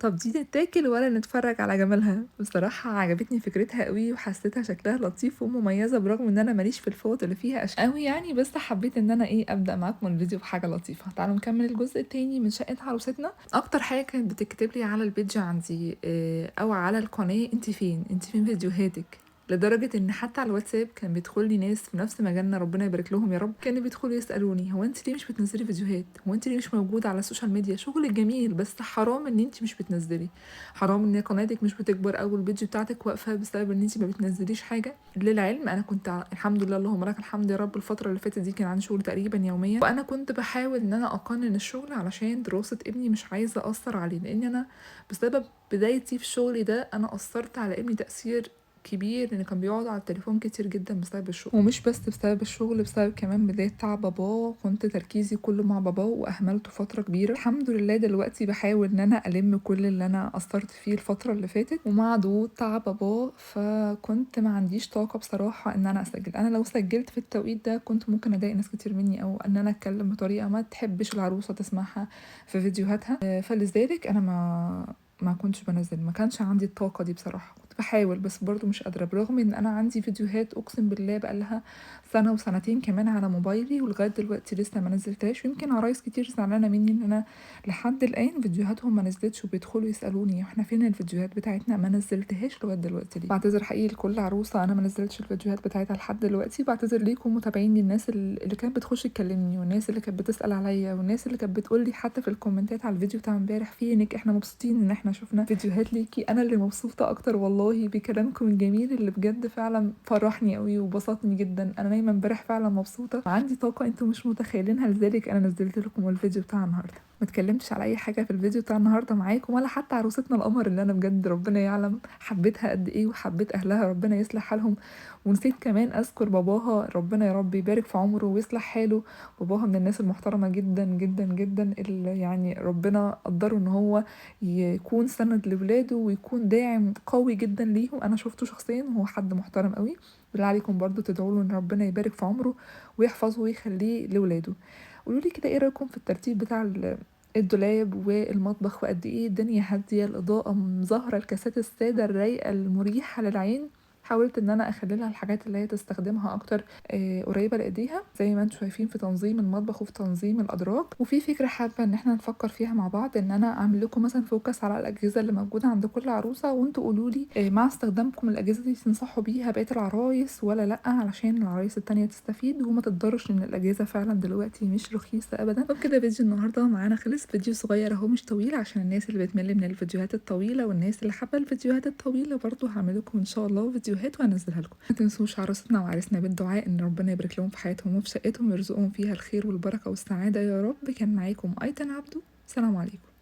طب دي نتاكل ولا نتفرج على جمالها؟ بصراحة عجبتني فكرتها قوي وحسيتها شكلها لطيف ومميزة، برغم ان انا ماليش في الفوط اللي فيها اشكال قوي يعني، بس حبيت ان انا ابدا معاكم الفيديو بحاجة لطيفة. تعالوا نكمل الجزء التاني من شقة عروستنا. اكتر حاجة كانت بتكتب لي على البيج عندي او على القناة: انت فين، انت فين فيديوهاتك؟ لدرجة ان حتى على الواتساب كان بيدخل لي ناس في نفس مجالنا، ربنا يبارك لهم يا رب، كانوا بيدخلوا يسالوني: هو انت ليه مش بتنزلي فيديوهات؟ هو انت ليه مش موجوده على السوشيال ميديا؟ شغلك جميل بس حرام ان انت مش بتنزلي، حرام ان قناتك مش بتكبر او الفيديو بتاعتك واقفه بسبب ان انت ما بتنزليش حاجه. للعلم انا كنت الحمد لله اللهم لك الحمد يا رب، الفتره اللي فاتت دي كان عندي شغل تقريبا يوميا، وانا كنت بحاول ان انا اقنن الشغل علشان دراسه ابني، مش عايزه اثر عليه، لان انا بسبب بدايتي في الشغل ده انا اثرت على ابني تاثير كبير، لان كان بيقعد على التليفون كتير جدا بسبب الشغل، ومش بس بسبب الشغل، بسبب كمان بداية تعب باباه. كنت تركيزي كله مع باباه واهملته فترة كبيرة. الحمد لله دلوقتي بحاول ان انا الم كل اللي انا قصرت فيه الفترة اللي فاتت، ومع ضغوط تعب باباه فكنت ما عنديش طاقة بصراحة ان انا اسجل. انا لو سجلت في التوقيت ده كنت ممكن اضايق ناس كتير مني، او ان انا اتكلم بطريقة ما تحبش العروسة تسمعها في فيديوهاتها. فلذلك انا ما كنتش بنزل، ما كانش عندي الطاقة دي بصراحة. كنت بحاول بس برضو مش قادرة، برغم ان انا عندي فيديوهات اقسم بالله بقالها سنة وسنتين كمان على موبايلي ولغاية دلوقتي لسه ما نزلتهاش. ويمكن عرايس كتير زعلانة مني ان انا لحد الان فيديوهاتهم ما نزلتش، وبيدخلوا يسألوني احنا فين الفيديوهات بتاعتنا، ما نزلتهاش لغاية دلوقتي ليه. بعتذر حقيقي لكل عروسة انا ما نزلتش الفيديوهات بتاعتها لحد دلوقتي. بعتذر ليكم متابعيني، الناس اللي كانت بتخش تكلمني، والناس اللي كانت بتسأل عليا، والناس اللي كانت بتقول لي حتى في الكومنتات على الفيديو بتاع امبارح: فينك، احنا مبسوطين ان احنا شفنا فيديوهات ليكي. انا اللي مبسوطة اكتر والله بكلامكم الجميل اللي بجد فعلا فرحني قوي وبسطني جدا. انا نايمة امبارح فعلا مبسوطة وعندي طاقة انتوا مش متخيلينها، لذلك انا نزلت لكم الفيديو بتاع النهاردة. ما اتكلمتش على اي حاجه في الفيديو بتاع النهارده معاكم، ولا حتى عروستنا القمر اللي انا بجد ربنا يعلم حبيتها قد ايه وحبيت اهلها، ربنا يصلح حالهم. ونسيت كمان اذكر باباها، ربنا يا رب يبارك في عمره ويصلح حاله. باباها من الناس المحترمه جدا جدا جدا، اللي يعني ربنا قدره ان هو يكون سند لولاده ويكون داعم قوي جدا ليهم. انا شفته شخصيا وهو حد محترم قوي. بالله عليكم برضو تدعوا له ان ربنا يبارك في عمره ويحفظه ويخليه لولاده. قولوا لي كده ايه رايكم في الترتيب بتاع الدولاب والمطبخ، وقد ايه الدنيا هاديه، الاضاءه مظهره، الكاسات الساده الرايقه المريحه للعين. حاولت ان انا اخلي لها الحاجات اللي هي تستخدمها اكتر قريبه لايديها، زي ما انتم شايفين في تنظيم المطبخ وفي تنظيم الادراج. وفي فكره حابه ان احنا نفكر فيها مع بعض، ان انا اعمل لكم مثلا فوكس على الاجهزه اللي موجوده عند كل عروسه، وانتوا قولوا لي مع استخدامكم الاجهزه دي تنصحوا بيها بقيه العرايس ولا لا، علشان العرايس التانية تستفيد وما تتضرش، لان الاجهزه فعلا دلوقتي مش رخيصه ابدا. طب كده فيديو النهارده معانا خلص، فيديو صغير اهو مش طويل، عشان الناس اللي بتمل من الفيديوهات الطويله، والناس اللي حابه الفيديوهات الطويله برضو هعمل لكم ان شاء الله فيديوهات وهنزلها لكم. ما تنسوش عروستنا وعريسنا بالدعاء ان ربنا يبارك لهم في حياتهم وفي شقتهم، ويرزقهم فيها الخير والبركه والسعاده يا رب. كان معاكم ايتن عبدو، سلام عليكم.